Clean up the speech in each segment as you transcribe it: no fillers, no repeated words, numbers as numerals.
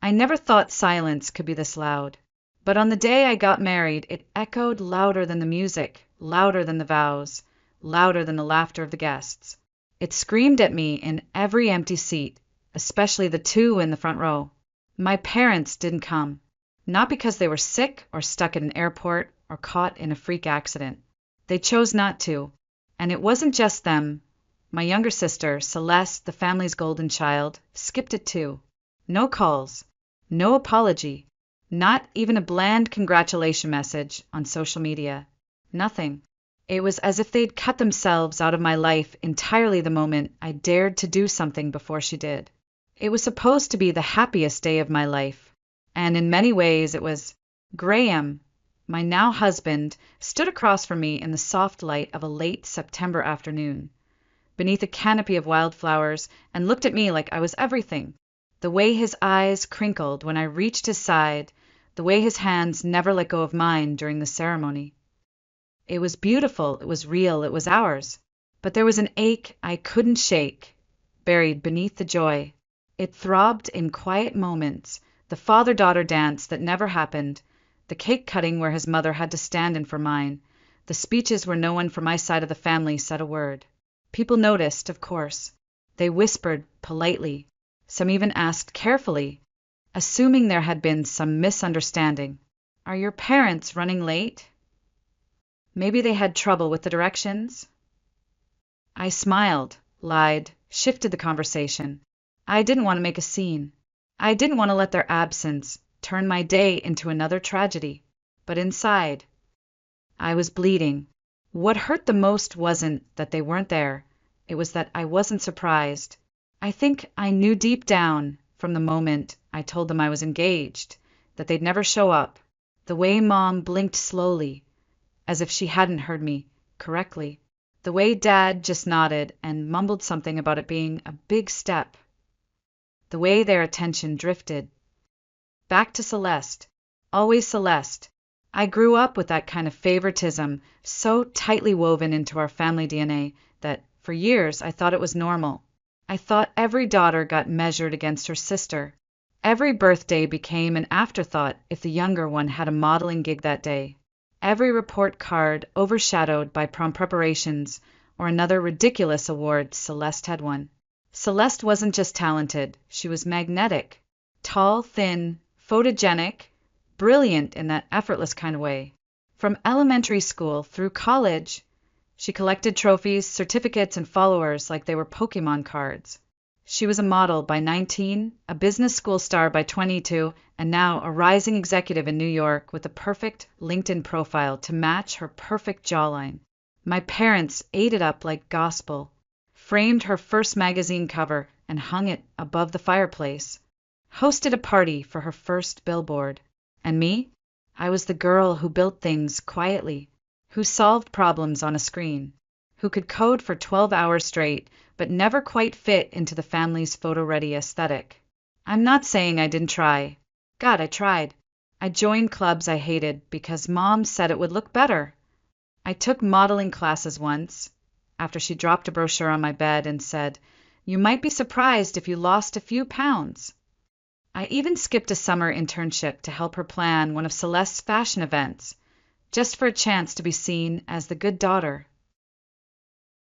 I never thought silence could be this loud. But on the day I got married, it echoed louder than the music, louder than the vows, louder than the laughter of the guests. It screamed at me in every empty seat, especially the two in the front row. My parents didn't come, not because they were sick or stuck at an airport or caught in a freak accident. They chose not to. And it wasn't just them. My younger sister, Celeste, the family's golden child, skipped it too. No calls, no apology, not even a bland congratulation message on social media. Nothing. It was as if they'd cut themselves out of my life entirely the moment I dared to do something before she did. It was supposed to be the happiest day of my life, and in many ways it was. Graham, my now husband, stood across from me in the soft light of a late September afternoon, beneath a canopy of wildflowers, and looked at me like I was everything. The way his eyes crinkled when I reached his side, the way his hands never let go of mine during the ceremony. It was beautiful, it was real, it was ours. But there was an ache I couldn't shake, buried beneath the joy. It throbbed in quiet moments, the father-daughter dance that never happened, the cake cutting where his mother had to stand in for mine, the speeches where no one from my side of the family said a word. People noticed, of course. They whispered politely. Some even asked carefully, assuming there had been some misunderstanding. "Are your parents running late?" Maybe they had trouble with the directions? I smiled, lied, shifted the conversation. I didn't want to make a scene. I didn't want to let their absence turn my day into another tragedy. But inside, I was bleeding. What hurt the most wasn't that they weren't there. It was that I wasn't surprised. I think I knew deep down, from the moment I told them I was engaged, that they'd never show up. The way Mom blinked slowly, as if she hadn't heard me correctly. The way Dad just nodded and mumbled something about it being a big step. The way their attention drifted. Back to Celeste. Always Celeste. I grew up with that kind of favoritism so tightly woven into our family DNA that, for years, I thought it was normal. I thought every daughter got measured against her sister. Every birthday became an afterthought if the younger one had a modeling gig that day. Every report card overshadowed by prom preparations or another ridiculous award Celeste had won. Celeste wasn't just talented, she was magnetic. Tall, thin, photogenic, brilliant in that effortless kind of way. From elementary school through college, she collected trophies, certificates, and followers like they were Pokemon cards. She was a model by 19, a business school star by 22, and now a rising executive in New York with a perfect LinkedIn profile to match her perfect jawline. My parents ate it up like gospel, framed her first magazine cover and hung it above the fireplace, hosted a party for her first billboard. And me? I was the girl who built things quietly, who solved problems on a screen, who could code for 12 hours straight, but never quite fit into the family's photo-ready aesthetic. I'm not saying I didn't try. God, I tried. I joined clubs I hated because Mom said it would look better. I took modeling classes once, after she dropped a brochure on my bed and said, "You might be surprised if you lost a few pounds." I even skipped a summer internship to help her plan one of Celeste's fashion events, just for a chance to be seen as the good daughter.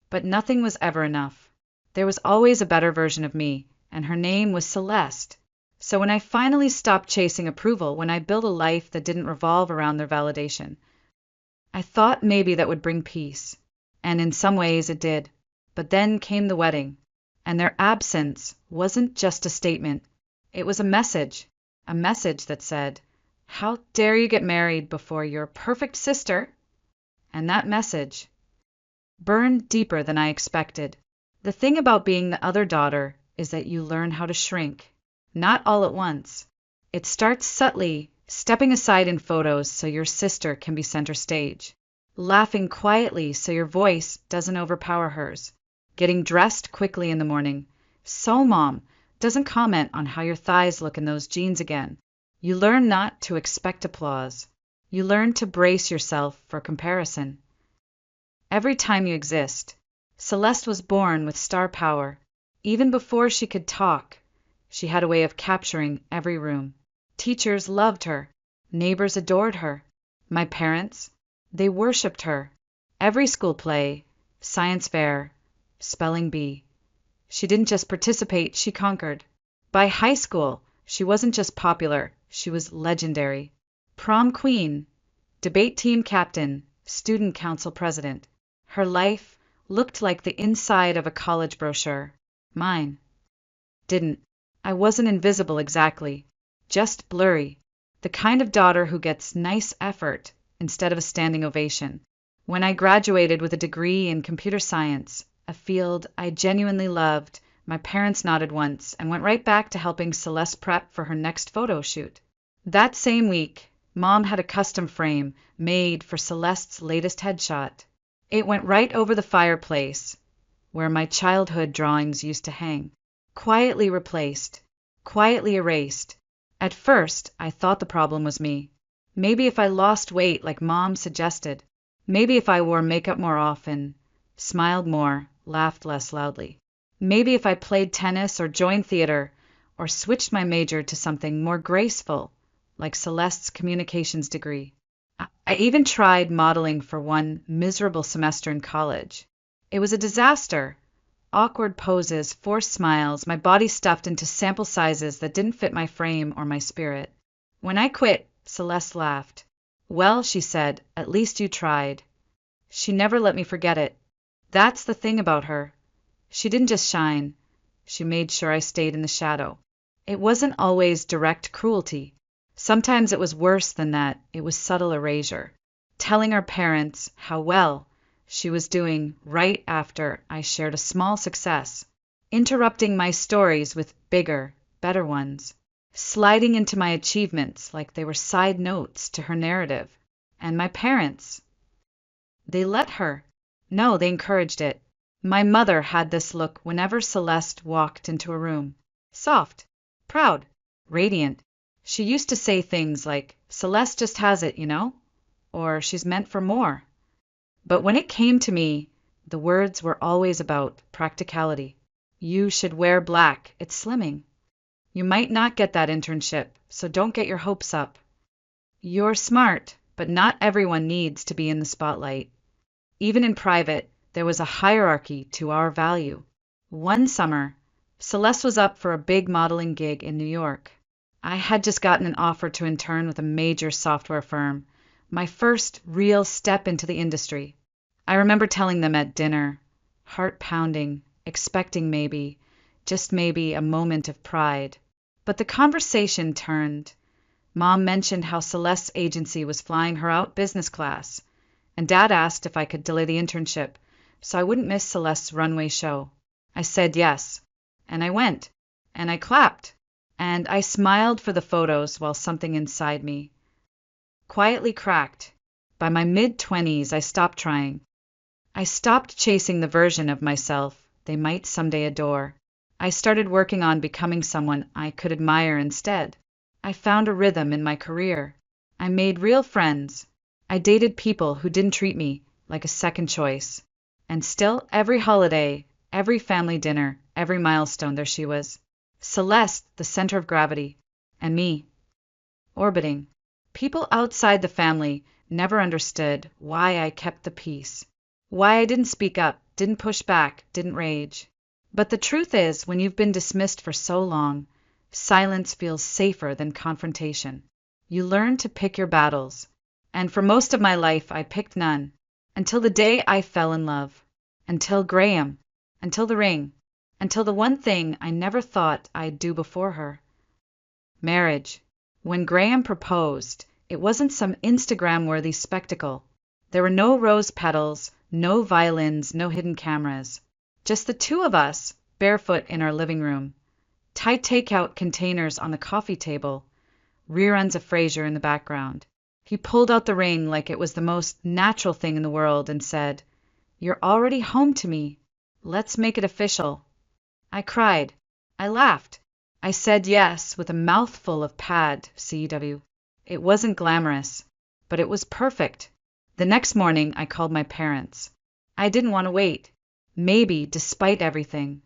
But nothing was ever enough. There was always a better version of me, and her name was Celeste. So when I finally stopped chasing approval, when I built a life that didn't revolve around their validation, I thought maybe that would bring peace. And in some ways it did. But then came the wedding, and their absence wasn't just a statement. It was a message that said, "How dare you get married before your perfect sister?" And that message burned deeper than I expected. The thing about being the other daughter is that you learn how to shrink. Not all at once. It starts subtly, stepping aside in photos so your sister can be center stage, laughing quietly so your voice doesn't overpower hers, getting dressed quickly in the morning so Mom doesn't comment on how your thighs look in those jeans again. You learn not to expect applause. You learn to brace yourself for comparison. Every time you exist, Celeste was born with star power. Even before she could talk, She had a way of capturing every room. Teachers loved her. Neighbors adored her. My parents, they worshipped her. Every school play, science fair, spelling bee. She didn't just participate, she conquered. By high school, she wasn't just popular, she was legendary. Prom queen, debate team captain, student council president. Her life looked like the inside of a college brochure. Mine didn't. I wasn't invisible exactly, just blurry. The kind of daughter who gets nice effort instead of a standing ovation. When I graduated with a degree in computer science, a field I genuinely loved, my parents nodded once and went right back to helping Celeste prep for her next photo shoot. That same week, Mom had a custom frame made for Celeste's latest headshot. It went right over the fireplace, where my childhood drawings used to hang. Quietly replaced, quietly erased. At first, I thought the problem was me. Maybe if I lost weight like Mom suggested. Maybe if I wore makeup more often, smiled more, laughed less loudly. Maybe if I played tennis or joined theater, or switched my major to something more graceful, like Celeste's communications degree. I even tried modeling for one miserable semester in college. It was a disaster. Awkward poses, forced smiles, my body stuffed into sample sizes that didn't fit my frame or my spirit. When I quit, Celeste laughed. Well, she said, at least you tried. She never let me forget it. That's the thing about her. She didn't just shine. She made sure I stayed in the shadow. It wasn't always direct cruelty. Sometimes it was worse than that. It was subtle erasure. Telling our parents how well she was doing right after I shared a small success, interrupting my stories with bigger, better ones, sliding into my achievements like they were side notes to her narrative. And my parents, they let her. No, they encouraged it. My mother had this look whenever Celeste walked into a room. Soft, proud, radiant. She used to say things like, Celeste just has it, you know? Or she's meant for more. But when it came to me, the words were always about practicality. You should wear black, it's slimming. You might not get that internship, so don't get your hopes up. You're smart, but not everyone needs to be in the spotlight. Even in private, there was a hierarchy to our value. One summer, Celeste was up for a big modeling gig in New York. I had just gotten an offer to intern with a major software firm, my first real step into the industry. I remember telling them at dinner, heart pounding, expecting maybe, just maybe, a moment of pride. But the conversation turned. Mom mentioned how Celeste's agency was flying her out business class, and Dad asked if I could delay the internship so I wouldn't miss Celeste's runway show. I said yes, and I went, and I clapped, and I smiled for the photos while something inside me quietly cracked. By my mid-20s, I stopped trying. I stopped chasing the version of myself they might someday adore. I started working on becoming someone I could admire instead. I found a rhythm in my career. I made real friends. I dated people who didn't treat me like a second choice. And still, every holiday, every family dinner, every milestone, there she was. Celeste, the center of gravity, and me, orbiting. People outside the family never understood why I kept the peace, why I didn't speak up, didn't push back, didn't rage. But the truth is, when you've been dismissed for so long, silence feels safer than confrontation. You learn to pick your battles. And for most of my life, I picked none. Until the day I fell in love. Until Graham. Until the ring. Until the one thing I never thought I'd do before her. Marriage. When Graham proposed, it wasn't some Instagram-worthy spectacle. There were no rose petals, no violins, no hidden cameras. Just the two of us, barefoot in our living room. Tight takeout containers on the coffee table. Reruns of Frasier in the background. He pulled out the ring like it was the most natural thing in the world and said, "You're already home to me. Let's make it official." I cried. I laughed. I said yes with a mouthful of pad, CW. It wasn't glamorous, but it was perfect. The next morning, I called my parents. I didn't want to wait. Maybe, despite everything,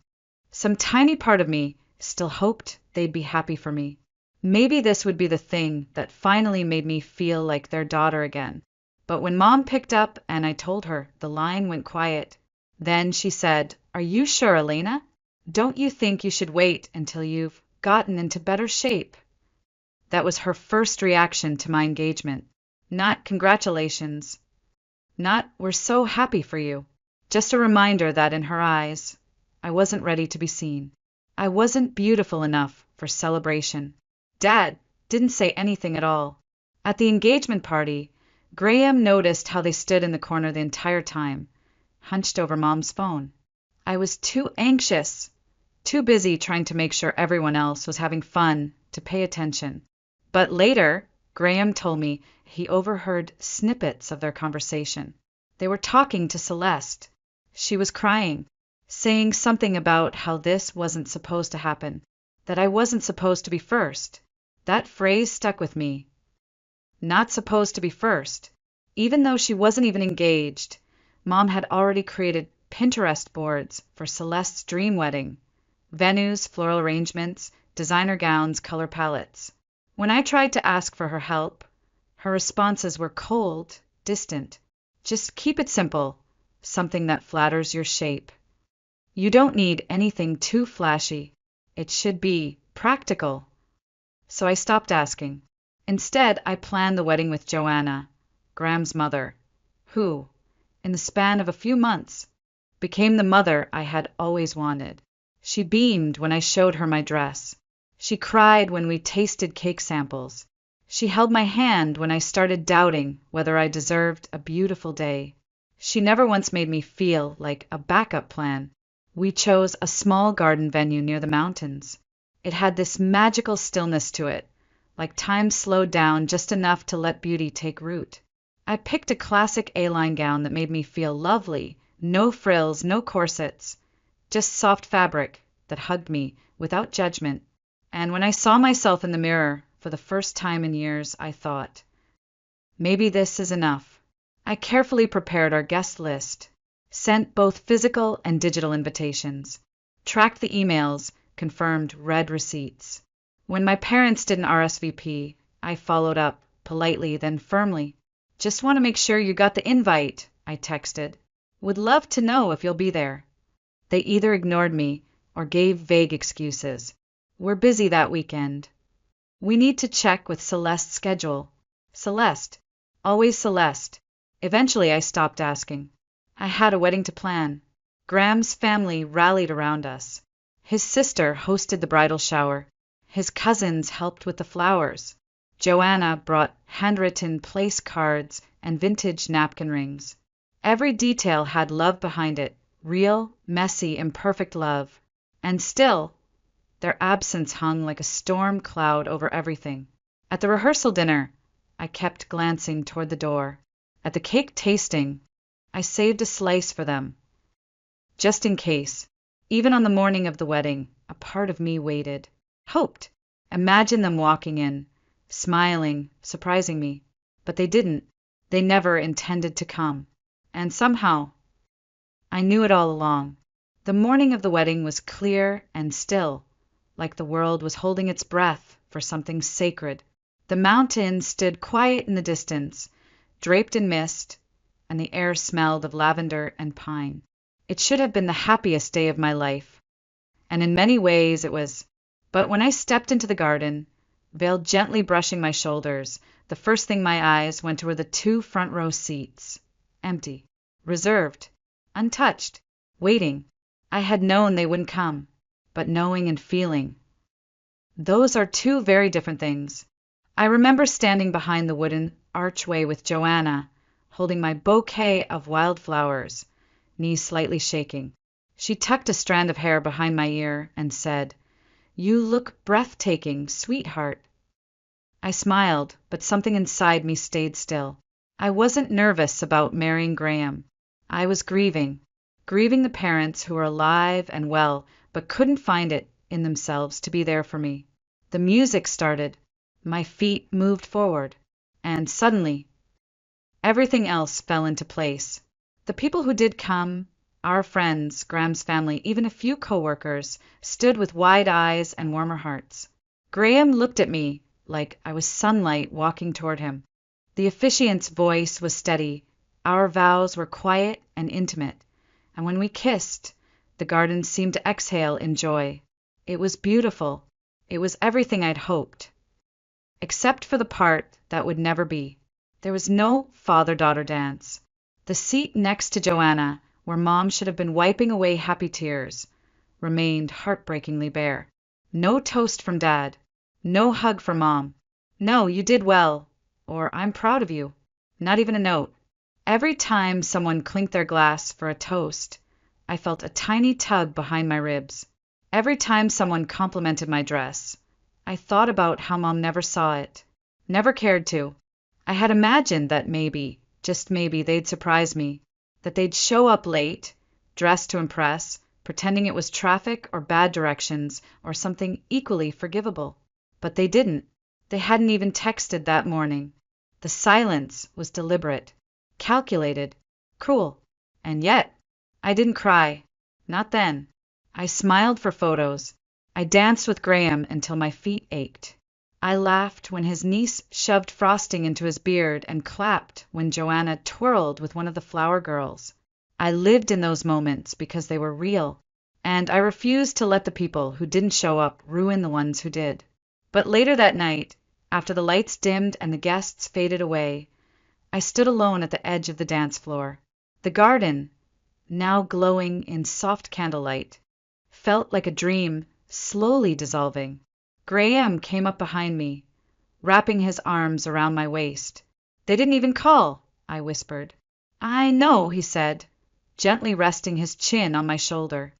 some tiny part of me still hoped they'd be happy for me. Maybe this would be the thing that finally made me feel like their daughter again. But when Mom picked up and I told her, the line went quiet. Then she said, "Are you sure, Elena? Don't you think you should wait until you've gotten into better shape?" That was her first reaction to my engagement. Not congratulations. Not "we're so happy for you." Just a reminder that in her eyes, I wasn't ready to be seen. I wasn't beautiful enough for celebration. Dad didn't say anything at all. At the engagement party, Graham noticed how they stood in the corner the entire time, hunched over Mom's phone. I was too anxious, too busy trying to make sure everyone else was having fun to pay attention. But later, Graham told me he overheard snippets of their conversation. They were talking to Celeste. She was crying, saying something about how this wasn't supposed to happen, that I wasn't supposed to be first. That phrase stuck with me. Not supposed to be first. Even though she wasn't even engaged, Mom had already created Pinterest boards for Celeste's dream wedding. Venues, floral arrangements, designer gowns, color palettes. When I tried to ask for her help, her responses were cold, distant. Just keep it simple, something that flatters your shape. You don't need anything too flashy. It should be practical. So I stopped asking. Instead, I planned the wedding with Joanna, Graham's mother, who, in the span of a few months, became the mother I had always wanted. She beamed when I showed her my dress. She cried when we tasted cake samples. She held my hand when I started doubting whether I deserved a beautiful day. She never once made me feel like a backup plan. We chose a small garden venue near the mountains. It had this magical stillness to it, like time slowed down just enough to let beauty take root. I picked a classic A-line gown that made me feel lovely, no frills, no corsets, just soft fabric that hugged me without judgment. And when I saw myself in the mirror for the first time in years, I thought, maybe this is enough. I carefully prepared our guest list, sent both physical and digital invitations, tracked the emails, confirmed read receipts. When my parents didn't RSVP, I followed up, politely then firmly. "Just want to make sure you got the invite," I texted. "Would love to know if you'll be there." They either ignored me or gave vague excuses. "We're busy that weekend." "We need to check with Celeste's schedule." Celeste. Always Celeste. Eventually I stopped asking. I had a wedding to plan. Graham's family rallied around us. His sister hosted the bridal shower. His cousins helped with the flowers. Joanna brought handwritten place cards and vintage napkin rings. Every detail had love behind it, real, messy, imperfect love. And still, their absence hung like a storm cloud over everything. At the rehearsal dinner, I kept glancing toward the door. At the cake tasting, I saved a slice for them, just in case. Even on the morning of the wedding, a part of me waited, hoped, imagined them walking in, smiling, surprising me. But they didn't. They never intended to come. And somehow, I knew it all along. The morning of the wedding was clear and still, like the world was holding its breath for something sacred. The mountains stood quiet in the distance, draped in mist, and the air smelled of lavender and pine. It should have been the happiest day of my life, and in many ways it was. But when I stepped into the garden, veil gently brushing my shoulders, the first thing my eyes went to were the 2 front row seats, empty, reserved, untouched, waiting. I had known they wouldn't come, but knowing and feeling, those are 2 very different things. I remember standing behind the wooden archway with Joanna, holding my bouquet of wildflowers, knees slightly shaking. She tucked a strand of hair behind my ear and said, "You look breathtaking, sweetheart." I smiled, but something inside me stayed still. I wasn't nervous about marrying Graham. I was grieving the parents who were alive and well, but couldn't find it in themselves to be there for me. The music started. My feet moved forward. And suddenly, everything else fell into place. The people who did come, Our friends, Graham's family, even a few coworkers, stood with wide eyes and warmer hearts. Graham looked at me like I was sunlight walking toward him. The officiant's voice was steady. Our vows were quiet and intimate, and when we kissed, the garden seemed to exhale in joy. It was beautiful. It was everything I'd hoped, except for the part that would never be. There was no father-daughter dance. The seat next to Joanna, where Mom should have been wiping away happy tears, remained heartbreakingly bare. No toast from Dad. No hug from Mom. No, you did well, or I'm proud of you. Not even a note. Every time someone clinked their glass for a toast, I felt a tiny tug behind my ribs. Every time someone complimented my dress, I thought about how Mom never saw it, never cared to. I had imagined that maybe, just maybe, they'd surprise me, that they'd show up late, dressed to impress, pretending it was traffic or bad directions or something equally forgivable. But they didn't. They hadn't even texted that morning. The silence was deliberate, calculated, cruel. And yet, I didn't cry. Not then. I smiled for photos. I danced with Graham until my feet ached. I laughed when his niece shoved frosting into his beard and clapped when Joanna twirled with one of the flower girls. I lived in those moments because they were real, and I refused to let the people who didn't show up ruin the ones who did. But later that night, after the lights dimmed and the guests faded away, I stood alone at the edge of the dance floor. The garden, now glowing in soft candlelight, felt like a dream slowly dissolving. Graham came up behind me, wrapping his arms around my waist. "They didn't even call," I whispered. "I know," he said, gently resting his chin on my shoulder.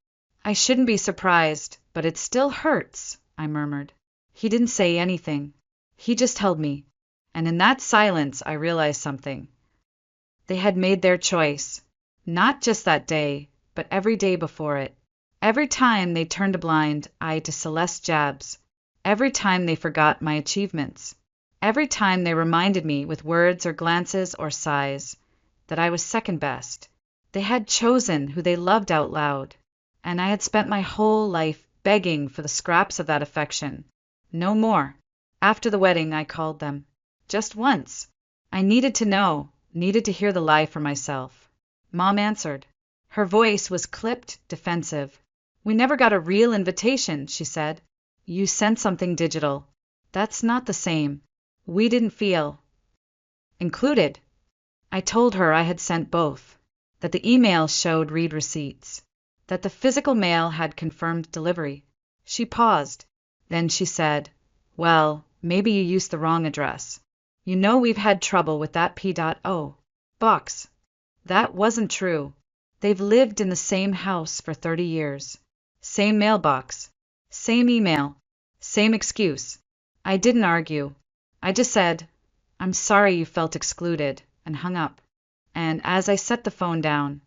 "I shouldn't be surprised, but it still hurts," I murmured. He didn't say anything. He just held me, and in that silence I realized something. They had made their choice, not just that day, but every day before it. Every time they turned a blind eye to Celeste's jabs, every time they forgot my achievements, every time they reminded me with words or glances or sighs that I was second best. They had chosen who they loved out loud, and I had spent my whole life begging for the scraps of that affection. No more. After the wedding, I called them. Just once. I needed to know, needed to hear the lie for myself. Mom answered. Her voice was clipped, defensive. "We never got a real invitation," she said. "You sent something digital. That's not the same. We didn't feel included." I told her I had sent both, that the email showed read receipts, that the physical mail had confirmed delivery. She paused. Then she said, "Well, maybe you used the wrong address. You know we've had trouble with that P.O. box." That wasn't true. They've lived in the same house for 30 years. Same mailbox. Same email. Same excuse. I didn't argue. I just said, "I'm sorry you felt excluded," and hung up. And as I set the phone down,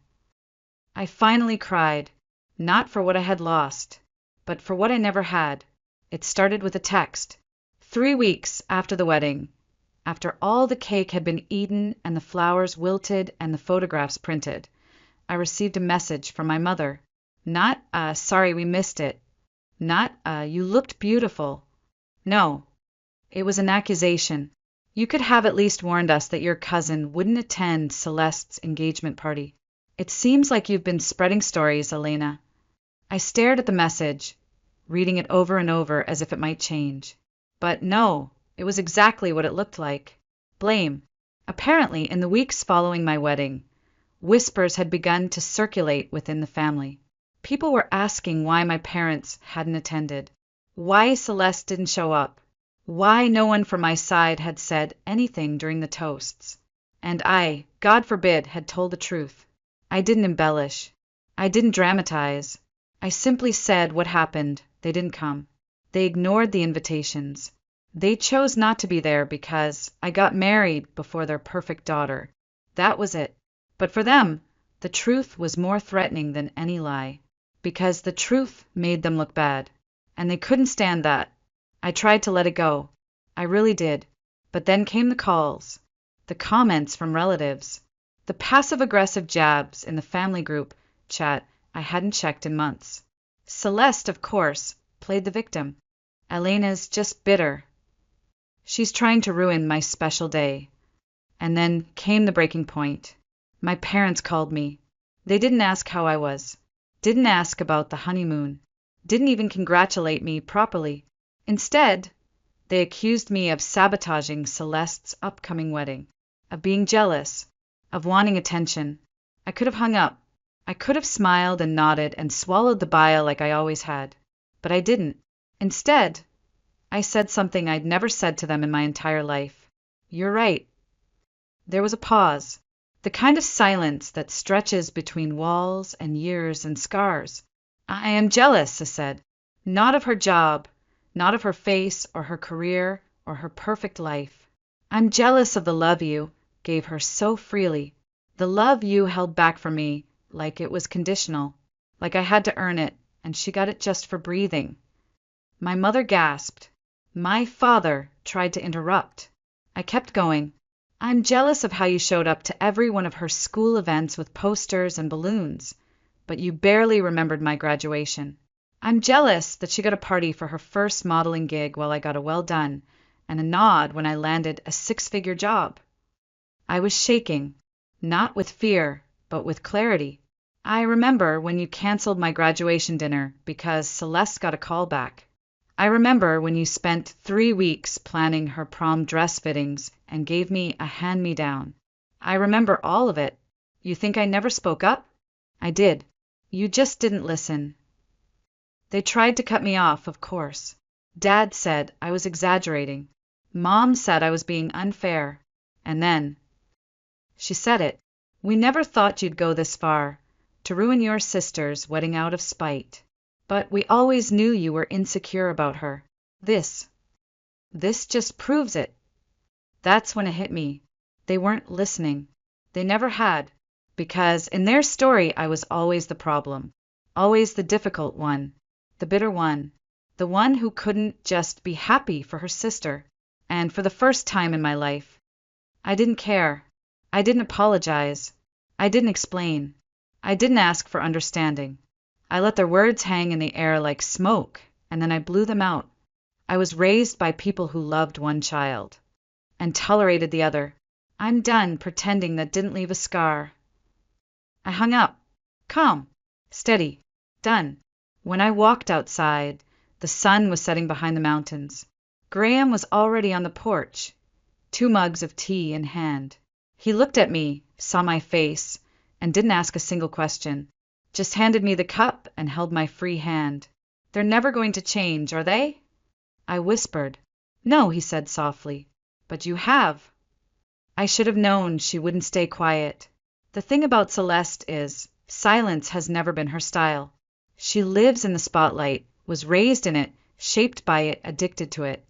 I finally cried, not for what I had lost, but for what I never had. It started with a text. 3 weeks after the wedding, after all the cake had been eaten and the flowers wilted and the photographs printed, I received a message from my mother. Not, "Sorry we missed it." Not, "You looked beautiful." No, it was an accusation. "You could have at least warned us that your cousin wouldn't attend Celeste's engagement party. It seems like you've been spreading stories, Elena." I stared at the message, reading it over and over as if it might change. But no, it was exactly what it looked like. Blame. Apparently, in the weeks following my wedding, whispers had begun to circulate within the family. People were asking why my parents hadn't attended, why Celeste didn't show up, why no one from my side had said anything during the toasts. And I, God forbid, had told the truth. I didn't embellish. I didn't dramatize. I simply said what happened. They didn't come. They ignored the invitations. They chose not to be there because I got married before their perfect daughter. That was it. But for them, the truth was more threatening than any lie, because the truth made them look bad, and they couldn't stand that. I tried to let it go. I really did. But then came the calls, the comments from relatives, the passive-aggressive jabs in the family group chat I hadn't checked in months. Celeste, of course, played the victim. Elena's just bitter. She's trying to ruin my special day. And then came the breaking point. My parents called me. They didn't ask how I was. Didn't ask about the honeymoon. Didn't even congratulate me properly. Instead, they accused me of sabotaging Celeste's upcoming wedding, of being jealous, of wanting attention. I could have hung up. I could have smiled and nodded and swallowed the bile like I always had. But I didn't. Instead, I said something I'd never said to them in my entire life. You're right. There was a pause, the kind of silence that stretches between walls and years and scars. I am jealous, I said. Not of her job, not of her face or her career or her perfect life. I'm jealous of the love you gave her so freely, the love you held back from me like it was conditional, like I had to earn it, and she got it just for breathing. My mother gasped. My father tried to interrupt. I kept going. I'm jealous of how you showed up to every one of her school events with posters and balloons, but you barely remembered my graduation. I'm jealous that she got a party for her first modeling gig while I got a well done and a nod when I landed a six-figure job. I was shaking, not with fear, but with clarity. I remember when you canceled my graduation dinner because Celeste got a call back. I remember when you spent 3 weeks planning her prom dress fittings and gave me a hand-me-down. I remember all of it. You think I never spoke up? I did. You just didn't listen. They tried to cut me off, of course. Dad said I was exaggerating. Mom said I was being unfair. And then she said it. We never thought you'd go this far, to ruin your sister's wedding out of spite. But we always knew you were insecure about her. This just proves it. That's when it hit me. They weren't listening. They never had. Because in their story, I was always the problem. Always the difficult one. The bitter one. The one who couldn't just be happy for her sister. And for the first time in my life, I didn't care. I didn't apologize. I didn't explain. I didn't ask for understanding. I let their words hang in the air like smoke, and then I blew them out. I was raised by people who loved one child and tolerated the other. I'm done pretending that didn't leave a scar. I hung up. Calm. Steady. Done. When I walked outside, the sun was setting behind the mountains. Graham was already on the porch, 2 mugs of tea in hand. He looked at me, saw my face, and didn't ask a single question. Just handed me the cup and held my free hand. They're never going to change, are they? I whispered. No, he said softly. But you have. I should have known she wouldn't stay quiet. The thing about Celeste is, silence has never been her style. She lives in the spotlight, was raised in it, shaped by it, addicted to it.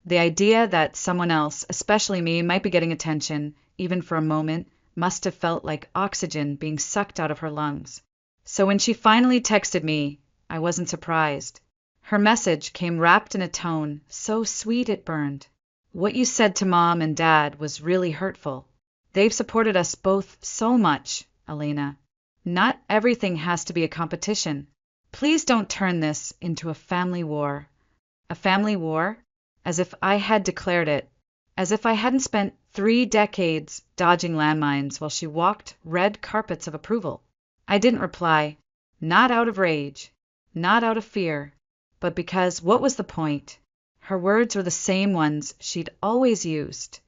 The idea that someone else, especially me, might be getting attention, even for a moment, must have felt like oxygen being sucked out of her lungs. So when she finally texted me, I wasn't surprised. Her message came wrapped in a tone so sweet it burned. What you said to Mom and Dad was really hurtful. They've supported us both so much, Elena. Not everything has to be a competition. Please don't turn this into a family war. A family war? As if I had declared it. As if I hadn't spent 3 decades dodging landmines while she walked red carpets of approval. I didn't reply, not out of rage, not out of fear, but because what was the point? Her words were the same ones she'd always used.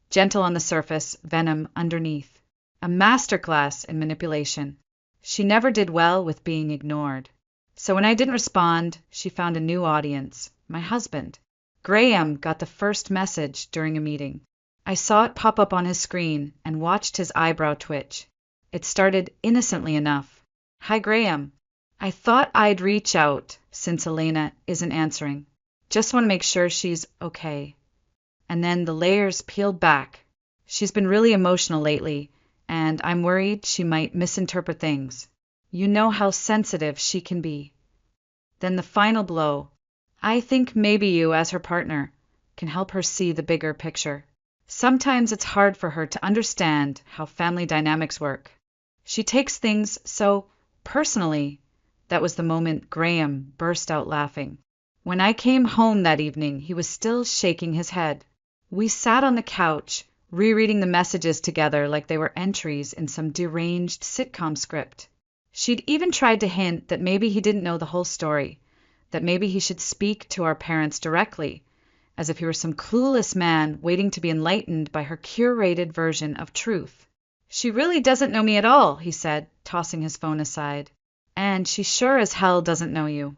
Gentle on the surface, venom underneath. A masterclass in manipulation. She never did well with being ignored. So when I didn't respond, she found a new audience, my husband. Graham got the first message during a meeting. I saw it pop up on his screen and watched his eyebrow twitch. It started innocently enough. Hi, Graham. I thought I'd reach out since Elena isn't answering. Just want to make sure she's okay. And then the layers peeled back. She's been really emotional lately, and I'm worried she might misinterpret things. You know how sensitive she can be. Then the final blow. I think maybe you, as her partner, can help her see the bigger picture. Sometimes it's hard for her to understand how family dynamics work. She takes things so Personally, that was the moment Graham burst out laughing. When I came home that evening, he was still shaking his head. We sat on the couch, rereading the messages together like they were entries in some deranged sitcom script. She'd even tried to hint that maybe he didn't know the whole story, that maybe he should speak to our parents directly, as if he were some clueless man waiting to be enlightened by her curated version of truth. "She really doesn't know me at all," he said, tossing his phone aside. "And she sure as hell doesn't know you."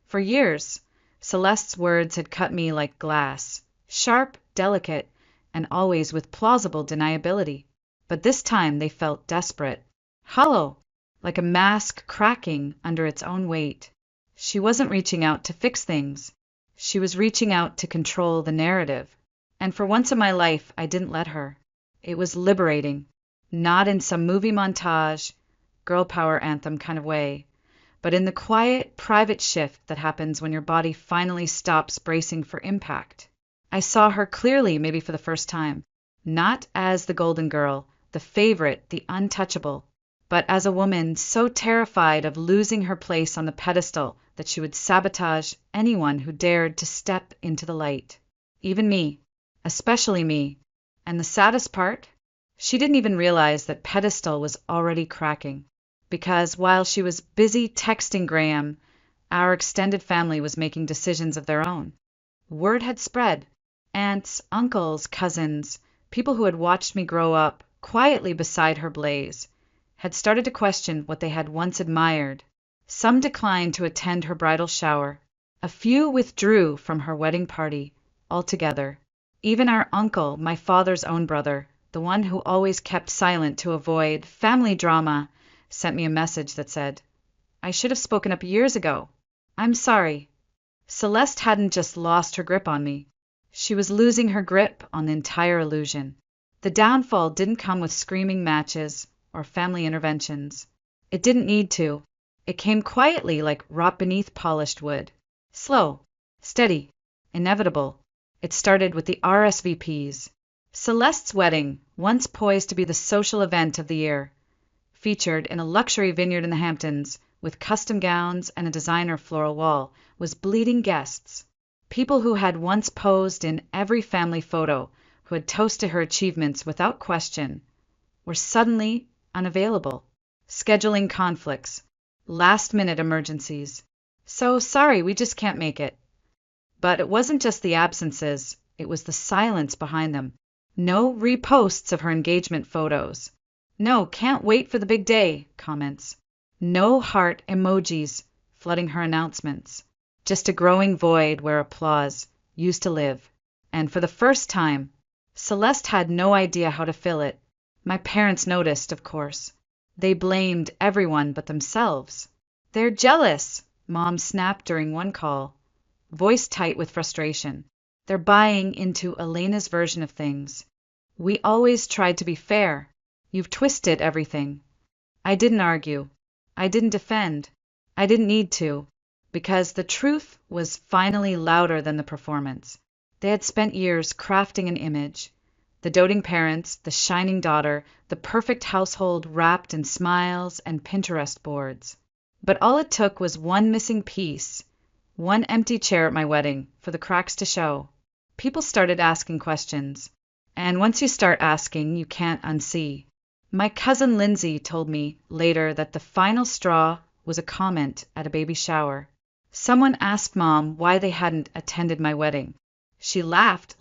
For years, Celeste's words had cut me like glass, sharp, delicate, and always with plausible deniability. But this time they felt desperate, hollow, like a mask cracking under its own weight. She wasn't reaching out to fix things. She was reaching out to control the narrative. And for once in my life, I didn't let her. It was liberating, not in some movie montage, girl power anthem kind of way, but in the quiet, private shift that happens when your body finally stops bracing for impact. I saw her clearly, maybe for the first time, not as the golden girl, the favorite, the untouchable, but as a woman so terrified of losing her place on the pedestal that she would sabotage anyone who dared to step into the light. Even me, especially me. And the saddest part? She didn't even realize that pedestal was already cracking. Because while she was busy texting Graham, our extended family was making decisions of their own. Word had spread. Aunts, uncles, cousins, people who had watched me grow up quietly beside her blaze, had started to question what they had once admired. Some declined to attend her bridal shower. A few withdrew from her wedding party altogether. Even our uncle, my father's own brother, the one who always kept silent to avoid family drama, sent me a message that said, "I should have spoken up years ago. I'm sorry." Celeste hadn't just lost her grip on me. She was losing her grip on the entire illusion. The downfall didn't come with screaming matches or family interventions. It didn't need to. It came quietly like rot beneath polished wood. Slow, steady, inevitable. It started with the RSVPs. Celeste's wedding, once poised to be the social event of the year, featured in a luxury vineyard in the Hamptons, with custom gowns and a designer floral wall, was bleeding guests. People who had once posed in every family photo, who had toasted her achievements without question, were suddenly unavailable. Scheduling conflicts, last-minute emergencies. "So sorry, we just can't make it." But it wasn't just the absences, it was the silence behind them. No reposts of her engagement photos. No, "can't wait for the big day" comments. No heart emojis flooding her announcements. Just a growing void where applause used to live. And for the first time, Celeste had no idea how to fill it. My parents noticed, of course. They blamed everyone but themselves. "They're jealous," Mom snapped during one call, voice tight with frustration. "They're buying into Elena's version of things. We always tried to be fair. You've twisted everything." I didn't argue. I didn't defend. I didn't need to, because the truth was finally louder than the performance. They had spent years crafting an image. The doting parents, the shining daughter, the perfect household wrapped in smiles and Pinterest boards. But all it took was one missing piece, one empty chair at my wedding, for the cracks to show. People started asking questions. And once you start asking, you can't unsee. My cousin Lindsay told me later that the final straw was a comment at a baby shower. Someone asked Mom why they hadn't attended my wedding. She laughed,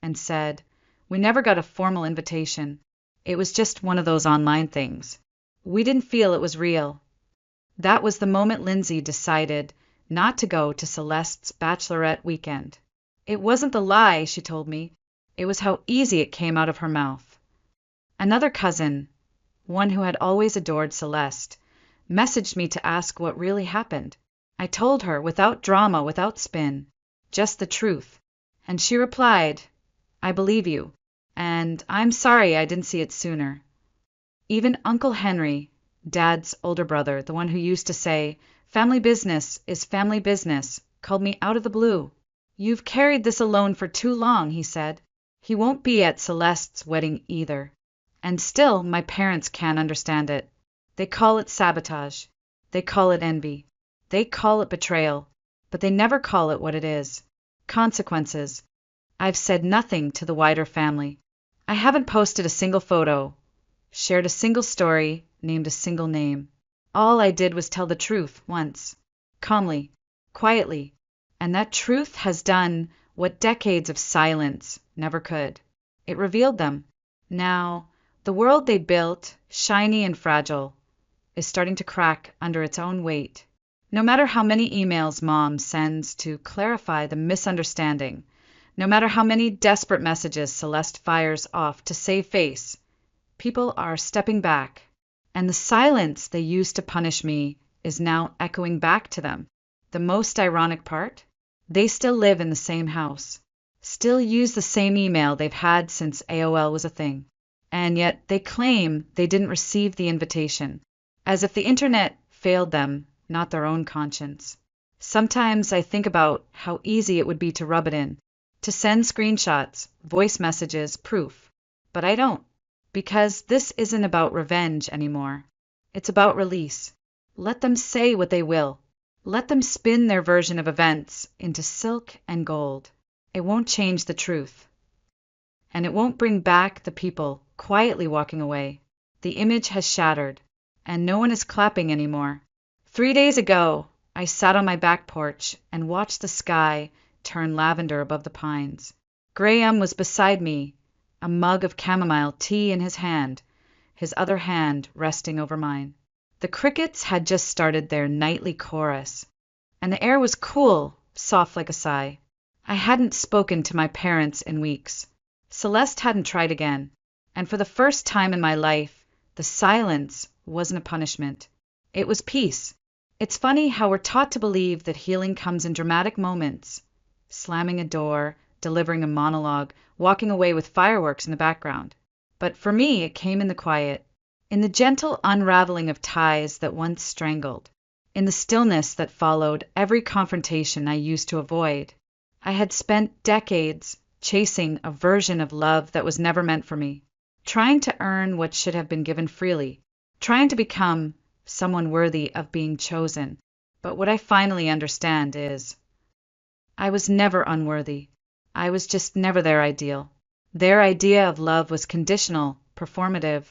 and said, "We never got a formal invitation. It was just one of those online things. We didn't feel it was real." That was the moment Lindsay decided not to go to Celeste's bachelorette weekend. It wasn't the lie, she told me. It was how easy it came out of her mouth. Another cousin, one who had always adored Celeste, messaged me to ask what really happened. I told her, without drama, without spin, just the truth. And she replied, "I believe you, and I'm sorry I didn't see it sooner." Even Uncle Henry, Dad's older brother, the one who used to say, "Family business is family business," called me out of the blue. "You've carried this alone for too long," he said. He won't be at Celeste's wedding either. And still, my parents can't understand it. They call it sabotage. They call it envy. They call it betrayal. But they never call it what it is. Consequences. I've said nothing to the wider family. I haven't posted a single photo, shared a single story, named a single name. All I did was tell the truth once, calmly, quietly, and that truth has done what decades of silence never could. It revealed them. Now, the world they built, shiny and fragile, is starting to crack under its own weight. No matter how many emails Mom sends to clarify the misunderstanding, no matter how many desperate messages Celeste fires off to save face, people are stepping back, and the silence they used to punish me is now echoing back to them. The most ironic part? They still live in the same house, still use the same email they've had since AOL was a thing, and yet they claim they didn't receive the invitation, as if the internet failed them, not their own conscience. Sometimes I think about how easy it would be to rub it in, to send screenshots, voice messages, proof. But I don't, because this isn't about revenge anymore. It's about release. Let them say what they will. Let them spin their version of events into silk and gold. It won't change the truth. And it won't bring back the people quietly walking away. The image has shattered, and no one is clapping anymore. 3 days ago, I sat on my back porch and watched the sky turn lavender above the pines. Graham was beside me, a mug of chamomile tea in his hand, his other hand resting over mine. The crickets had just started their nightly chorus, and the air was cool, soft like a sigh. I hadn't spoken to my parents in weeks. Celeste hadn't tried again, and for the first time in my life, the silence wasn't a punishment. It was peace. It's funny how we're taught to believe that healing comes in dramatic moments, slamming a door, delivering a monologue, walking away with fireworks in the background. But for me, it came in the quiet, in the gentle unraveling of ties that once strangled, in the stillness that followed every confrontation I used to avoid. I had spent decades chasing a version of love that was never meant for me, trying to earn what should have been given freely, trying to become someone worthy of being chosen. But what I finally understand is, I was never unworthy. I was just never their ideal. Their idea of love was conditional, performative,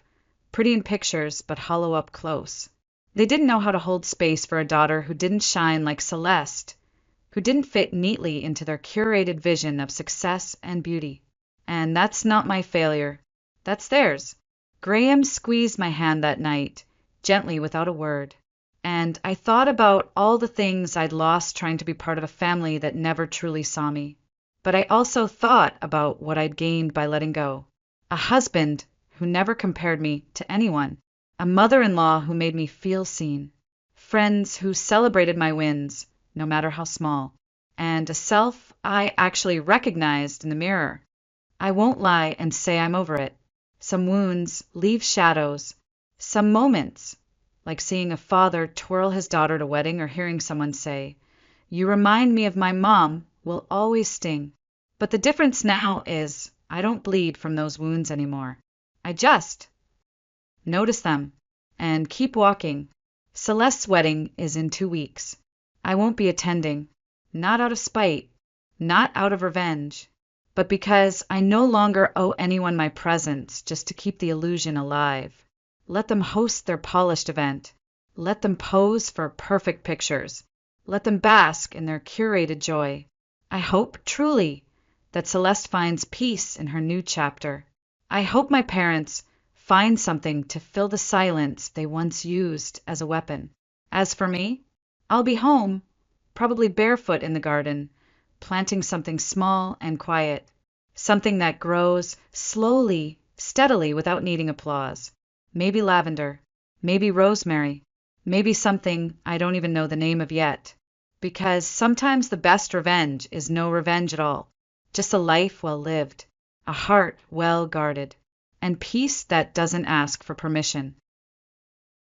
pretty in pictures, but hollow up close. They didn't know how to hold space for a daughter who didn't shine like Celeste, who didn't fit neatly into their curated vision of success and beauty. And that's not my failure. That's theirs. Graham squeezed my hand that night, gently without a word. And I thought about all the things I'd lost trying to be part of a family that never truly saw me. But I also thought about what I'd gained by letting go. A husband who never compared me to anyone. A mother-in-law who made me feel seen. Friends who celebrated my wins, no matter how small. And a self I actually recognized in the mirror. I won't lie and say I'm over it. Some wounds leave shadows. Some moments, like seeing a father twirl his daughter at a wedding or hearing someone say, "You remind me of my mom," will always sting. But the difference now is I don't bleed from those wounds anymore. I just notice them and keep walking. Celeste's wedding is in 2 weeks. I won't be attending, not out of spite, not out of revenge, but because I no longer owe anyone my presence just to keep the illusion alive. Let them host their polished event. Let them pose for perfect pictures. Let them bask in their curated joy. I hope, truly, that Celeste finds peace in her new chapter. I hope my parents find something to fill the silence they once used as a weapon. As for me, I'll be home, probably barefoot in the garden, planting something small and quiet, something that grows slowly, steadily, without needing applause. Maybe lavender, maybe rosemary, maybe something I don't even know the name of yet. Because sometimes the best revenge is no revenge at all, just a life well lived, a heart well guarded, and peace that doesn't ask for permission.